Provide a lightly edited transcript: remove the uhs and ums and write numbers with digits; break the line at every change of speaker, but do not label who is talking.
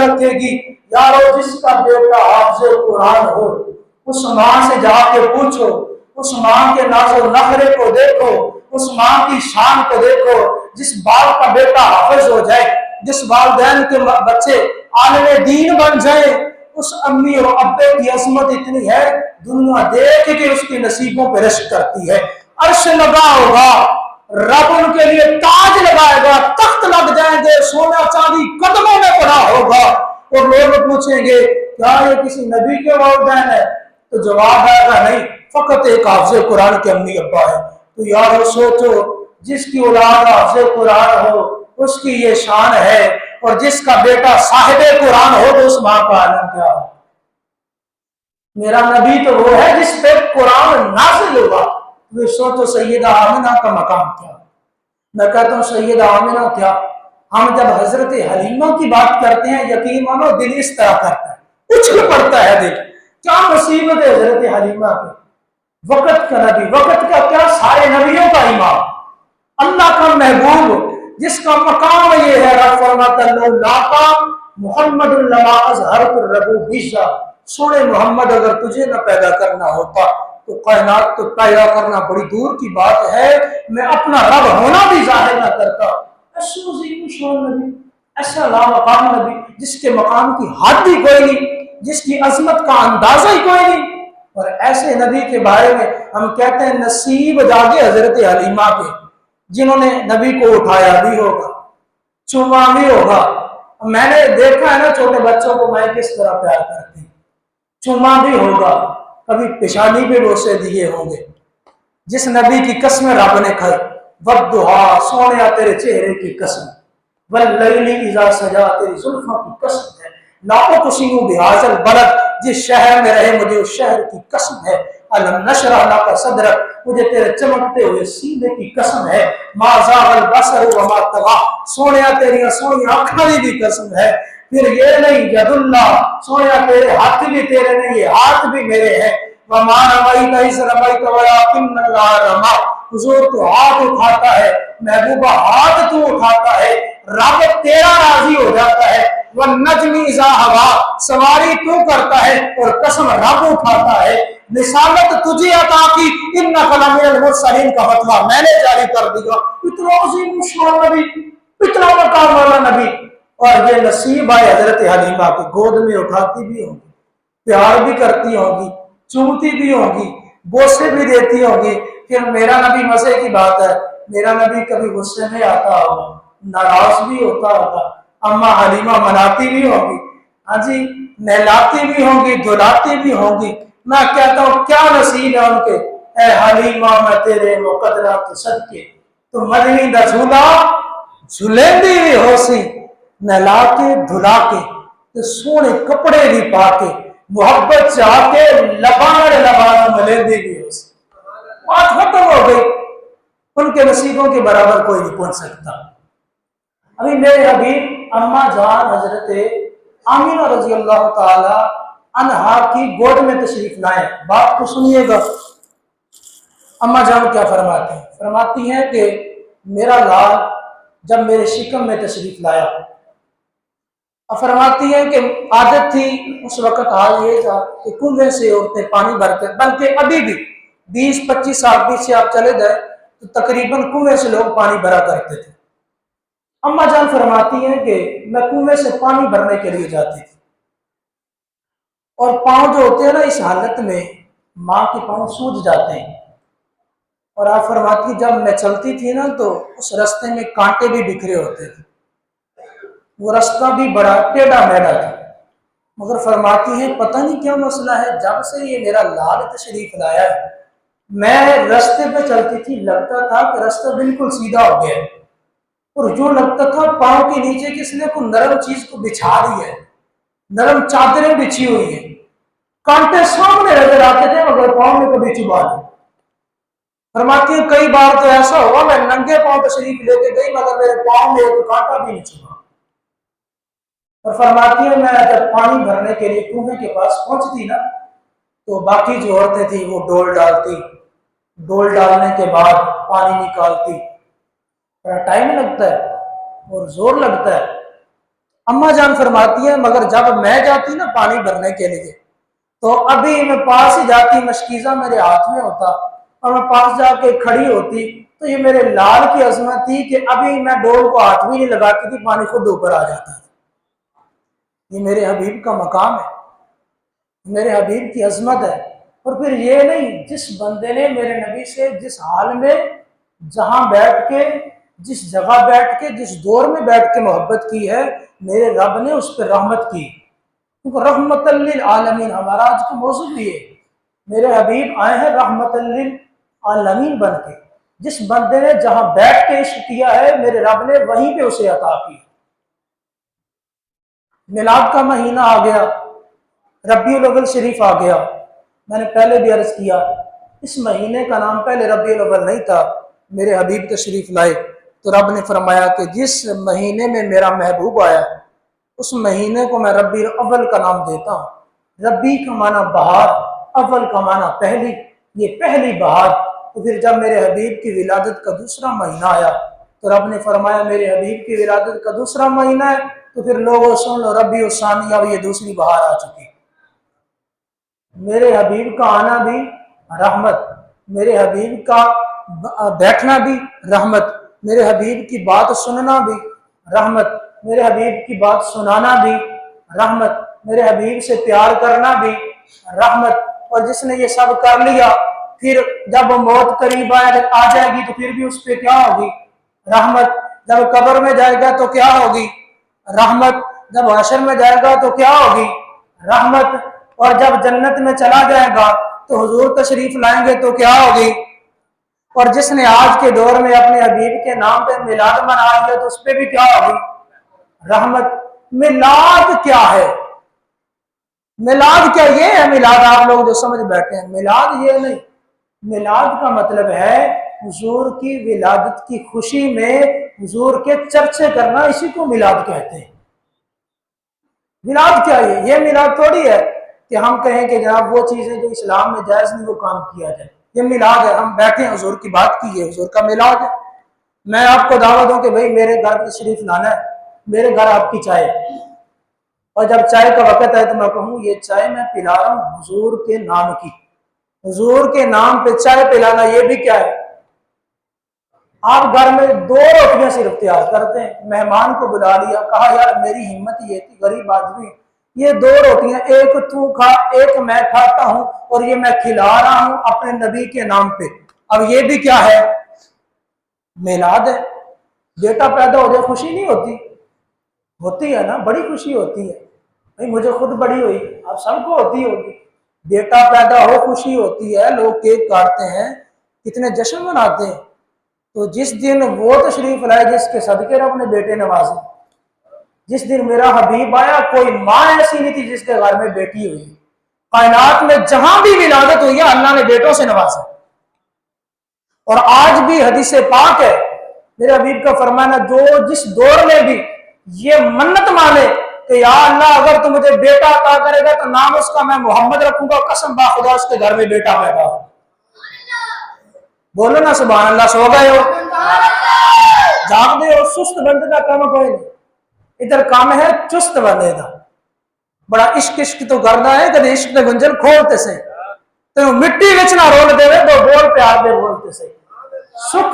रखेगी। यारो जिसका बेटा हाफिज़ कुरान हो, उस माँ से जाके पूछो, उस माँ के नाज़ो नखरे को देखो, उस माँ की शान को देखो। जिस बाप का बेटा हाफिज हो जाए, जिस वालिदैन के बच्चे आलिम दीन बन जाए, उस अम्मी और अब्बे की अजमत इतनी है, दुनिया देख के उसके नसीबों पे रश्क करती है। अर्श लगा होगा, रब उनके लिए ताज लगाएगा, तख्त लग जाएंगे, सोना चांदी कदमों में पड़ा होगा। और लोग पूछेंगे क्या ये किसी नबी के वालिदैन है? तो जवाब आएगा नहीं, फकत एक हाफिज़ कुरान के अम्मी अब्बा है। तो यार सोचो, जिसकी औलाद हाफिज़ कुरान हो उसकी ये शान है, और जिसका बेटा साहिब कुरान हो तो उस माँ का आलम क्या हो। मेरा नबी तो वो है जिस पे कुरान नाज़िल हुआ। वे सोचो सैयदा आमिना का मकाम क्या। मैं कहता हूँ सैयदा आमिना क्या, हम जब हजरत हलीमा की बात करते हैं, यकीन मानो दिल इस तरह करता है, उछल पड़ता है दिल। क्या मुसीबत है हजरत हलीमा की, वक़्त का नबी, वक़्त का क्या, सारे नबियों का इमाम, अल्लाह का महबूब, जिसका मकाम ये है। रब फरमाता है सोने मोहम्मद, अगर तुझे न पैदा करना होता तो कायनात तो पैदा करना बड़ी दूर की बात है, मैं अपना रब होना भी जाहिर न करता। ऐसा लामकाम नबी, जिसके मकाम की हद ही कोई नहीं, जिसकी अजमत का अंदाजा ही कोई नहीं। और ऐसे नबी के बारे में हम कहते हैं नसीब जागे हजरत हलीमा के, जिन्होंने नबी को उठाया भी होगा, चुमा भी होगा। मैंने देखा है ना छोटे बच्चों को मैं किस तरह प्यार करती, चुमा भी होगा, कभी पेशानी पे बोसे दिए होंगे। जिस नबी की कसम रब ने खाई, वद्दुहा, सोने तेरे चेहरे की कसम, वल्लैली इज़ा सजा, तेरी जुल्फों की कसम है, लाखों कुशियों बिहाजल बलद, जिस शहर में रहे मुझे उस शहर की कसम है, अलम नशरह लका सदरक, मुझे तेरे चमकते हुए सीने की कसम है, मा ज़ागल बसर व मा तगा, सोने तेरी सोनी आँखें की कसम है। फिर ये नहीं यदुल्ला, सोने तेरे हाथ भी तेरे नहीं, ये हाथ भी मेरे हैं। वमा रमैता इज़ रमैता वलाकिन्नल्लाह रमा, हुजूर तो हाथ उठाता है, महबूबा हाथ तू उठाता है, रब तेरा राजी हो जाता है। वह नजमी इज़ा हवा, सवारी तू करता है और कसम रब उठाता है। निशानत तुझे अता की, इन्नका लमिनल मुरसलीन का फतवा मैंने जारी कर दिया। इतना अजीम शान नबी, इतना मकाम वाला नबी, और ये नसीब आए हजरत हलीमा की गोद में उठाती भी होगी, प्यार भी करती होगी, चूमती भी होगी, बोसे भी देती होगी। फिर मेरा नबी मजे की बात है, मेरा नबी कभी गुस्से में आता होगा, नाराज भी होता होगा, अम्मा हलीमा मनाती भी होगी, हाँ जी, नहलाती भी होंगी, धुलाती भी होंगी। मैं कहता हूँ क्या नसीब है उनके, ए हलीमा मैं तेरे मुकदरा तो सदके, तो मदनी दा झूला झूलेंदी भी होसी, नहला के धुला के, तो सोने कपड़े भी पाके, मोहब्बत चाहके लबान लबान मलेंदी भी होसी। बात खत्म हो गई, उनके नसीबों के बराबर कोई नहीं पहुंच सकता। अभी मेरे हबीब अम्मा जान हजरत आमिना रजी अल्लाह ताला अन्हा की गोद में तशरीफ लाए। बात तो सुनिएगा, अम्मा जान क्या फरमाती हैं? फरमाती हैं कि मेरा लाल जब मेरे शिकम में तशरीफ लाया, अब फरमाती है कि आदत थी उस वक्त, हाल ये था कि कुएं से औरतें पानी भरकर, बल्कि अभी भी 20-25 साल पीछे आप चले जाए तो तकरीबन कुएं से लोग पानी भरा करते थे। अम्मा जान फरमाती हैं कि मैं कुएं से पानी भरने के लिए जाती थी, और पांव जो होते हैं ना, इस हालत में माँ के पांव सूज जाते हैं। और आप फरमाती जब मैं चलती थी ना तो उस रास्ते में कांटे भी बिखरे होते थे, वो रास्ता भी बड़ा टेढ़ा मेढ़ा था। मगर फरमाती है पता नहीं क्या मसला है, जब से ये मेरा लाल तशरीफ लाया है, मैं रास्ते पे चलती थी, लगता था कि रास्ता बिल्कुल सीधा हो गया, और जो लगता था पांव के नीचे किसने को नरम चीज को बिछा दी है, नरम चादरें बिछी हुई है, कांटे सामने नजर आते थे मगर पांव में कभी चुभा नहीं। फरमाती है कई बार तो ऐसा हुआ मैं नंगे पांव तशरीफ लेके गई मगर मेरे पांव में एक कांटा भी नहीं चुभा। और फरमाती है मैं जब पानी भरने के लिए कुएं के पास पहुंचती ना, तो बाकी जो औरतें थी वो डोल डालती, डोल डालने के बाद पानी निकालती, बड़ा टाइम लगता है और जोर लगता है। अम्मा जान फरमाती है मगर जब मैं जाती ना पानी भरने के लिए, तो अभी मैं पास ही जाती, मशकीजा मेरे हाथ में होता और मैं पास जाके खड़ी होती, तो ये मेरे लाल की अजमत थी कि अभी मैं डोल को हाथ भी नहीं लगाती थी, पानी खुद ऊपर आ जाता था। ये मेरे हबीब का मकाम है, मेरे हबीब की अजमत है। और फिर ये नहीं, जिस बंदे ने मेरे नबी से जिस हाल में, जहां बैठ के, जिस जगह बैठ के, जिस दौर में बैठ के मोहब्बत की है, मेरे रब ने उस पर रहमत की, क्योंकि रहमतल लिल आलमीन हमारा आज का मौजू भी है। मेरे हबीब आए हैं रहमतल लिल आलमीन बन के। जिस बंदे ने जहां बैठ के इश्क किया है, मेरे रब ने वहीं पे उसे अता की। मिलाद का महीना आ गया, रबीउल अव्वल शरीफ आ गया। मैंने पहले भी अर्ज किया, इस महीने का नाम पहले रबीउल अव्वल नहीं था, मेरे हबीब तशरीफ लाए तो रब ने फरमाया कि जिस महीने में मेरा महबूब आया उस महीने को मैं रबीउल अव्वल का नाम देता हूँ। रबी का माना बहार, अव्वल का माना पहली, ये पहली बहार। तो फिर जब मेरे हबीब की विलादत का दूसरा महीना आया तो रब ने फरमाया मेरे हबीब की विलादत का दूसरा महीना है, तो फिर लोगों सुन लो, रबी सानी, अब ये दूसरी बहार आ चुकी। मेरे हबीब का आना भी रहमत, मेरे हबीब का बैठना भी रहमत, मेरे हबीब की बात सुनना भी रहमत, मेरे हबीब की बात सुनाना भी रहमत, मेरे हबीब से प्यार करना भी रहमत। और जिसने ये सब कर लिया, फिर जब मौत करीब आ जाएगी तो फिर भी उस पर क्या होगी? रहमत। जब कब्र में जाएगा तो क्या होगी? रहमत। जब हशर में जाएगा तो क्या होगी? रहमत। और जब जन्नत में चला जाएगा तो हुजूर तशरीफ लाएंगे तो क्या होगी? और जिसने आज के दौर में अपने हबीब के नाम पे मिलाद मना लिया तो उस पर भी क्या होगी? रहमत। मिलाद क्या है? मिलाद क्या ये है? मिलाद आप लोग जो समझ बैठे हैं, मिलाद ये नहीं। मिलाद का मतलब है हुजूर की विलादत की खुशी में हुजूर के चर्चे करना, इसी को मिलाद कहते हैं। मिलाद क्या है? ये मिलाद थोड़ी है कि हम कहें कि जनाब वो चीजें जो इस्लाम में जायज नहीं वो काम किया जाए। ये मिलाद है, हम बैठे हुजूर की बात की है, हुजूर का मिलाद है। मैं आपको दावत दूं कि भाई मेरे घर पे शरीफ लाना है, मेरे घर आपकी चाय, और जब चाय का वक्त है तो मैं कहूँ ये चाय मैं पिला रहा हूँ हुजूर के नाम की। हुजूर के नाम पे चाय पिलाना ये भी क्या है? आप घर में 2 रोटियां सिर्फ तैयार करते हैं, मेहमान को बुला लिया, कहा यार मेरी हिम्मत ये थी, गरीब आदमी, ये 2 रोटियां, एक तू खा एक मैं खाता हूं, और ये मैं खिला रहा हूं अपने नबी के नाम पे। अब ये भी क्या है? मिलाद है। बेटा पैदा हो जाए खुशी नहीं होती? होती है ना, बड़ी खुशी होती है। भाई मुझे खुद बड़ी हुई, आप सबको होती होगी। बेटा पैदा हो खुशी होती है, लोग केक काटते हैं, कितने जश्न मनाते हैं। तो जिस दिन वो तशरीफ लाए जिसके सदके रब ने बेटे नवाजे, जिस दिन मेरा हबीब आया, कोई माँ ऐसी नहीं थी जिसके घर में बेटी हुई। कायनात में जहां भी विलादत हुई है अल्लाह ने बेटों से नवाजा। और आज भी हदीस पाक है, मेरे हबीब का फरमाना, जो जिस दौर में भी ये मन्नत माने कि या अल्लाह अगर तू मुझे बेटा अता करेगा तो नाम उसका मैं मोहम्मद रखूंगा, कसम बाखुदा उसके घर में बेटा पैदा हो। बोलो ना सुभान अल्लाह। सो गए हो, जाग गए हो, सुस्त बंदे का काम कोई नहीं, इधर काम है चुस्त बंदे का। बड़ा इश्क इश्क तो करना है, कभी इश्क ने गुंजन खोलते से तो मिट्टी विच ना रोल देवे, तो बोल पे आते बोलते से सुख